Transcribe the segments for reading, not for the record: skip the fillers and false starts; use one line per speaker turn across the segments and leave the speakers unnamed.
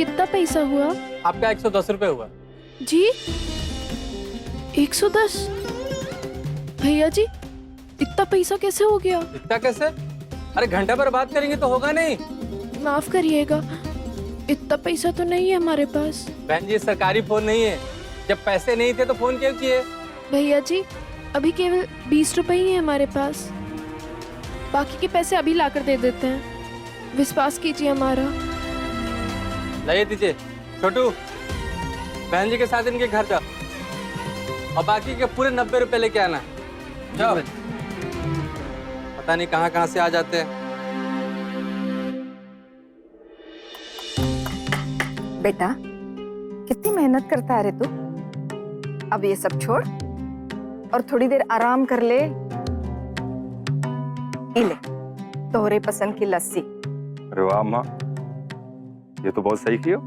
कितना पैसा हुआ?
आपका 110 रुपए हुआ।
जी 110? भैया जी इतना पैसा कैसे हो गया?
इतना कैसे? अरे घंटा भर बात करेंगे तो होगा नहीं।
माफ करिएगा, इतना पैसा तो नहीं है हमारे पास।
बहन जी सरकारी फोन नहीं है, जब पैसे नहीं थे तो फोन क्यों किए?
भैया जी अभी केवल 20 रुपए ही है हमारे पास, बाकी के पैसे अभी लाकर दे देते हैं, विश्वास कीजिए हमारा।
लाइए दीजिए। छोटू बहन जी के साथ इनके घर जाओ और बाकी के पूरे 90 रुपए लेके आना। जाओ। पता नहीं कहाँ कहाँ से आ जाते हैं।
बेटा कितनी मेहनत करता है रे तू। अब ये सब छोड़ और थोड़ी देर आराम कर ले। ले तोहरे पसंद की लस्सी।
अरे वाह माँ, ये तो बहुत सही किया।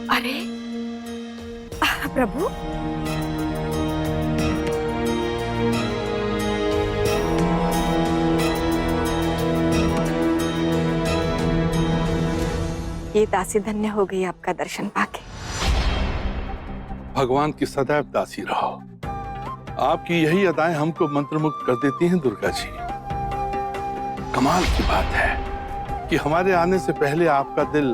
अरे प्रभु, ये दासी धन्य हो गई आपका दर्शन पाके।
भगवान की सदैव दासी रहो। आपकी यही अदाएं हमको मंत्रमुग्ध कर देती हैं दुर्गा जी। कमाल की बात है कि हमारे आने से पहले आपका दिल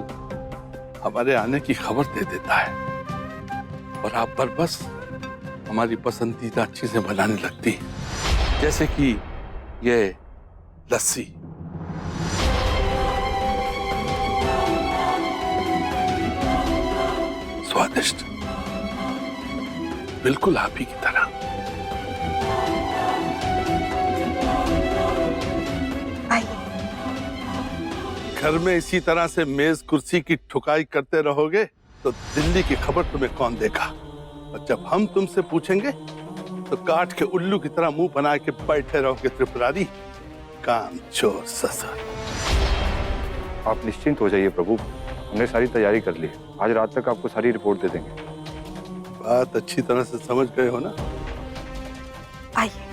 हमारे आने की खबर दे देता है और आप पर बस हमारी पसंदीदा चीजें बनाने लगती हैं, जैसे कि ये लस्सी। स्वादिष्ट, बिल्कुल आप ही की तरह। घर में इसी तरह से मेज कुर्सी की ठुकाई करते रहोगे तो दिल्ली की खबर तुम्हें कौन देगा? और जब हम तुमसे पूछेंगे तो काठ के उल्लू की तरह मुंह बना के बैठे रहोगे त्रिपुरारी, काम चोर ससुर।
आप निश्चिंत हो जाइए प्रभु, हमने सारी तैयारी कर ली है। आज रात तक आपको सारी रिपोर्ट दे देंगे।
बात अच्छी तरह से समझ गए हो ना?
आइए।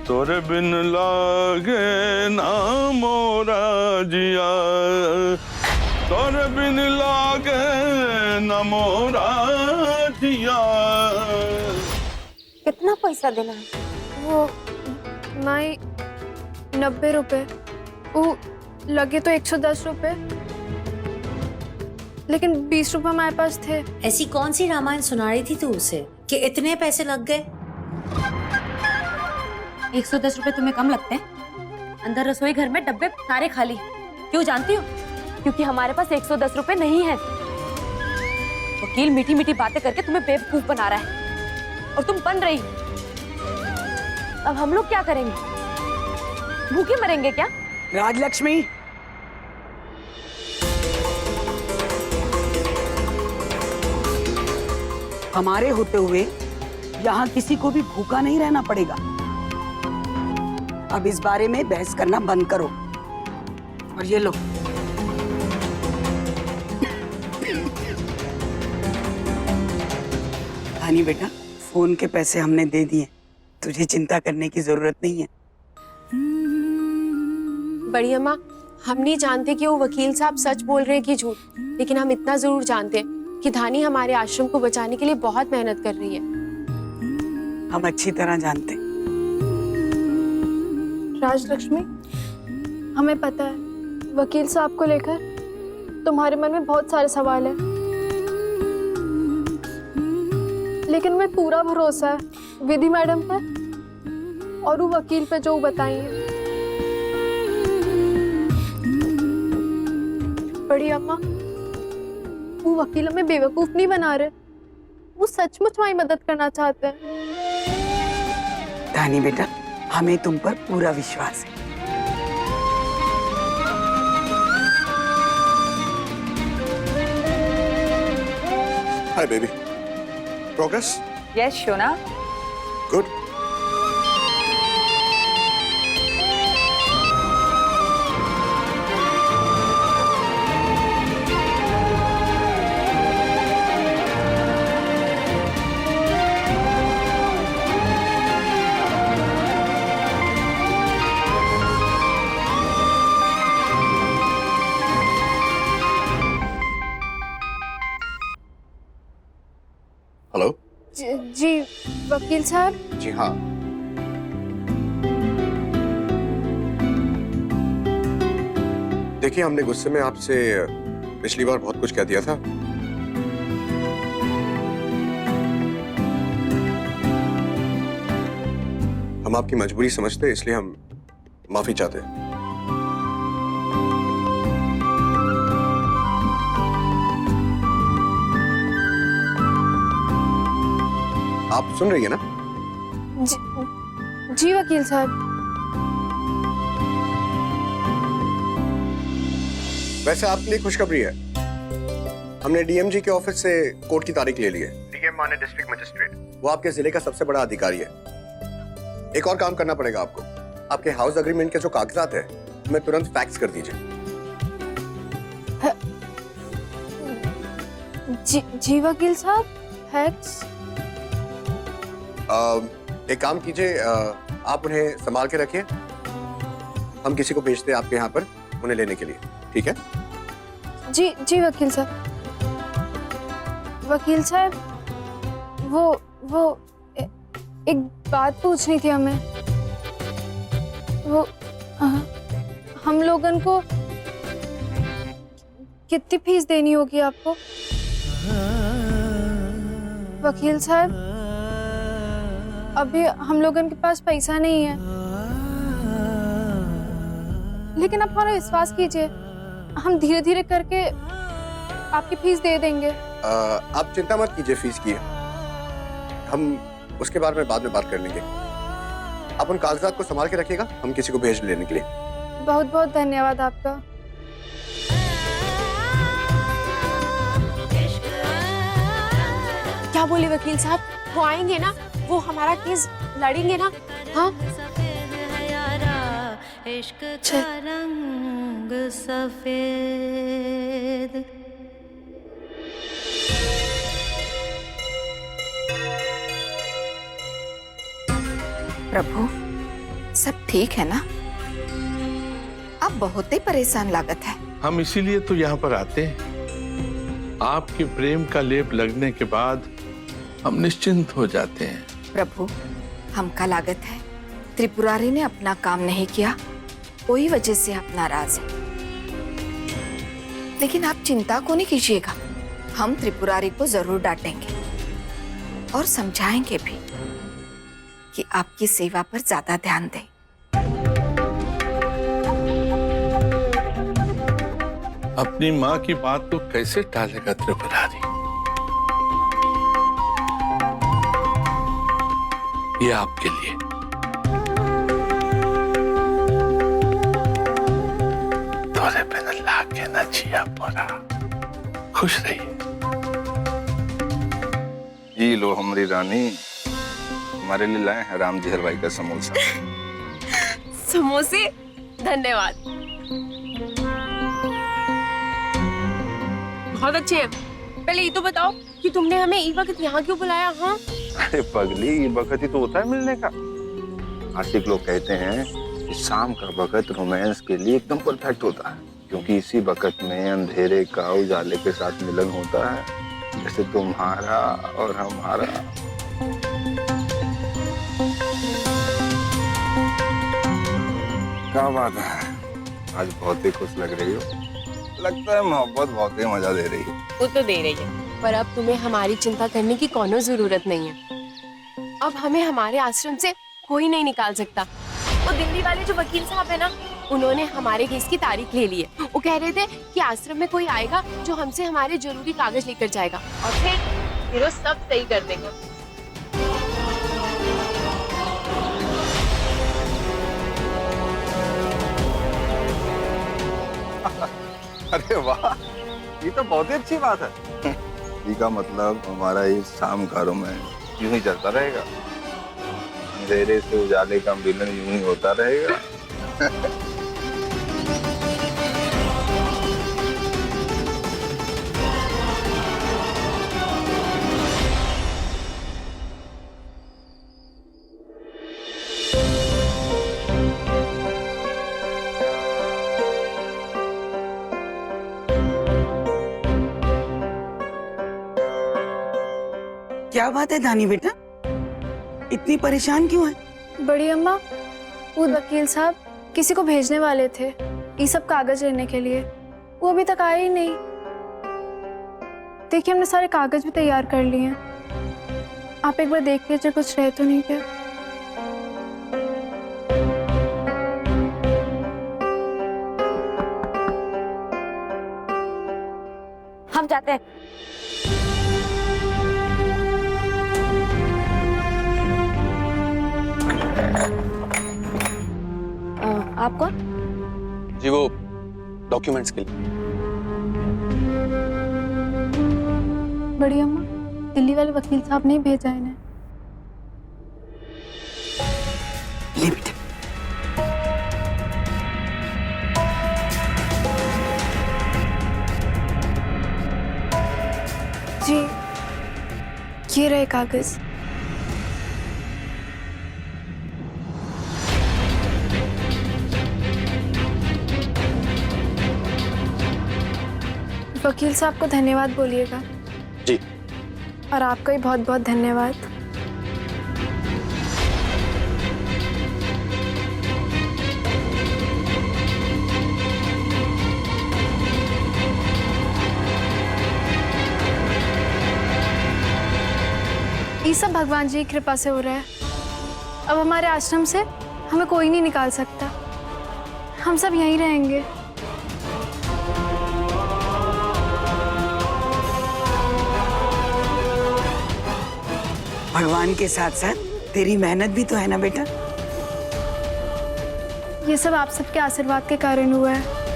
तोरे बिन लागे ना मोरा जिया, तोरे बिन लागे ना मोरा जिया।
कितना पैसा देना है?
वो माई 90 रुपए, वो लगे तो 110 रुपए, लेकिन 20 रुपए हमारे पास थे।
ऐसी कौन सी रामायण सुना रही थी तू उसे कि इतने पैसे लग गए?
110 रुपए तुम्हें कम लगते हैं? अंदर रसोई घर में डब्बे सारे खाली। क्यों जानती हो? क्योंकि हमारे पास 110 रुपए नहीं है। वकील मीठी मीठी बातें करके तुम्हें बेवकूफ बना रहा है और तुम बन रही हो। अब हम लोग क्या करेंगे? भूखे मरेंगे क्या?
राजलक्ष्मी, हमारे होते हुए यहाँ किसी को भी भूखा नहीं रहना पड़ेगा। अब इस बारे में बहस करना बंद करो। और ये लो, हानी बेटा, फोन के पैसे हमने दे दिए, तुझे चिंता करने की जरूरत नहीं है।
बड़ी अम्मा, हम नहीं जानते कि वो वकील साहब सच बोल रहे हैं कि झूठ, लेकिन हम इतना जरूर जानते हैं कि धानी हमारे आश्रम को बचाने के लिए बहुत मेहनत कर रही है।
हम अच्छी तरह जानते हैं।
राजलक्ष्मी, हमें पता है वकील साहब को लेकर तुम्हारे मन में बहुत सारे सवाल हैं, लेकिन हमें पूरा भरोसा है विधि मैडम पर और वो वकील पे जो बताएंगे। बड़ी अम्मा, वो वकील हमें बेवकूफ नहीं बना रहे, वो सचमुच हमारी मदद करना चाहते हैं।
धानी बेटा, हमें तुम पर पूरा विश्वास है।
Hi, baby. Progress?
यस शोना।
Good. हेलो।
जी वकील साहब।
जी हाँ, देखिए हमने गुस्से में आपसे पिछली बार बहुत कुछ कह दिया था। हम आपकी मजबूरी समझते हैं, इसलिए हम माफी चाहते हैं। आप सुन रही है ना?
जी वकील साहब।
वैसे आपके लिए खुशखबरी है, हमने डीएमजी के ऑफिस से कोर्ट की तारीख ले ली है। डीएम माने डिस्ट्रिक्ट मजिस्ट्रेट, वो आपके जिले का सबसे बड़ा अधिकारी है। एक और काम करना पड़ेगा आपको, आपके हाउस एग्रीमेंट के जो कागजात है हमें तुरंत फैक्स कर दीजिए।
जी वकील साहब, फैक्स?
एक काम कीजिए, आप उन्हें संभाल के रखिए, हम किसी को भेजते हैं आपके यहाँ पर उन्हें लेने के लिए, ठीक है?
जी वकील साहब। वकील साहब, वो एक बात पूछनी थी हमें। वो हम लोगन को कितनी फीस देनी होगी आपको? वकील साहब, अभी हम लोगन के पास पैसा नहीं है, लेकिन आप हमारा विश्वास कीजिए, हम धीरे धीरे करके आपकी फीस दे देंगे।
आप चिंता मत कीजिए फीस की, हम उसके बारे में बाद में बात कर लेंगे। आप उन कागजात को संभाल के रखिएगा, हम किसी को भेज लेने के लिए।
बहुत बहुत धन्यवाद आपका।
क्या बोले वकील साहब? वो आएंगे ना, वो हमारा केस लड़ेंगे ना? हाँ,
इश्क का रंग सफेद।
प्रभु, सब ठीक है ना? आप बहुत ही परेशान लागत है।
हम इसीलिए तो यहाँ पर आते हैं। आपके प्रेम का लेप लगने के बाद हम निश्चिंत हो जाते हैं।
प्रभु, हमका लागत है त्रिपुरारी ने अपना काम नहीं किया, कोई वजह से आप नाराज हैं। लेकिन आप चिंता को नहीं कीजिएगा, हम त्रिपुरारी को जरूर डांटेंगे और समझाएंगे भी कि आपकी सेवा पर ज्यादा ध्यान दें।
अपनी माँ की बात को कैसे टालेगा त्रिपुरारी? ये आपके लिए। तोरे पे न लागे न जिया पोरा, खुश रहिए।
जी लो हमारी रानी, हमारे लिए लाए हैं राम जी हलवाई का समोसा।
समोसे? धन्यवाद, बहुत अच्छे हैं। पहले ये तो बताओ कि तुमने हमें इस वक्त यहाँ क्यों बुलाया? हाँ,
अरे पगली, ये वक्त ही तो होता है मिलने का। आशिक लोग कहते हैं कि शाम का वक्त रोमांस के लिए एकदम परफेक्ट होता है, क्योंकि इसी वक्त में अंधेरे का उजाले के साथ मिलन होता है, जैसे तुम्हारा और हमारा। क्या बात है, आज बहुत ही खुश लग रही हो। लगता है मोहब्बत बहुत ही मजा दे रही है।
वो तो दे रही है, पर अब तुम्हें हमारी चिंता करने की कोनो जरूरत नहीं है। अब हमें हमारे आश्रम से कोई नहीं निकाल सकता। वो दिल्ली वाले जो वकील साहब है ना, उन्होंने हमारे केस की तारीख ले ली है। वो कह रहे थे कि आश्रम में कोई आएगा जो हमसे हमारे जरूरी कागज लेकर जाएगा और फिर वो सब सही कर देगा।
अरे वाह, ये तो बहुत ही अच्छी बात है। इसका मतलब हमारा इस शाम का रोमांस यूं ही चलता रहेगा, अंधेरे से उजाले का मिलन यूं ही होता रहेगा।
क्या बात है दानी बेटा, इतनी परेशान क्यों है?
बड़ी अम्मा, वो वकील साहब किसी को भेजने वाले थे ये सब कागज लेने के लिए, वो अभी तक आए ही नहीं। देखिए हमने सारे कागज भी तैयार कर लिए हैं, आप एक बार देख लीजिए कुछ रह तो नहीं गया।
हम जाते हैं। आप कौन?
जी वो डॉक्यूमेंट्स के लिए।
बड़ी अम्मा, दिल्ली वाले वकील साहब ने ही भेजा इन्हें।
ले बेटा।
जी, ये रहे कागज। वकील साहब को धन्यवाद बोलिएगा।
जी।
और आपका भी बहुत बहुत धन्यवाद। ये सब भगवान जी की कृपा से हो रहा है। अब हमारे आश्रम से हमें कोई नहीं निकाल सकता, हम सब यहीं रहेंगे।
भगवान के साथ साथ तेरी मेहनत भी तो है ना बेटा।
ये सब आप सबके आशीर्वाद के कारण हुआ है।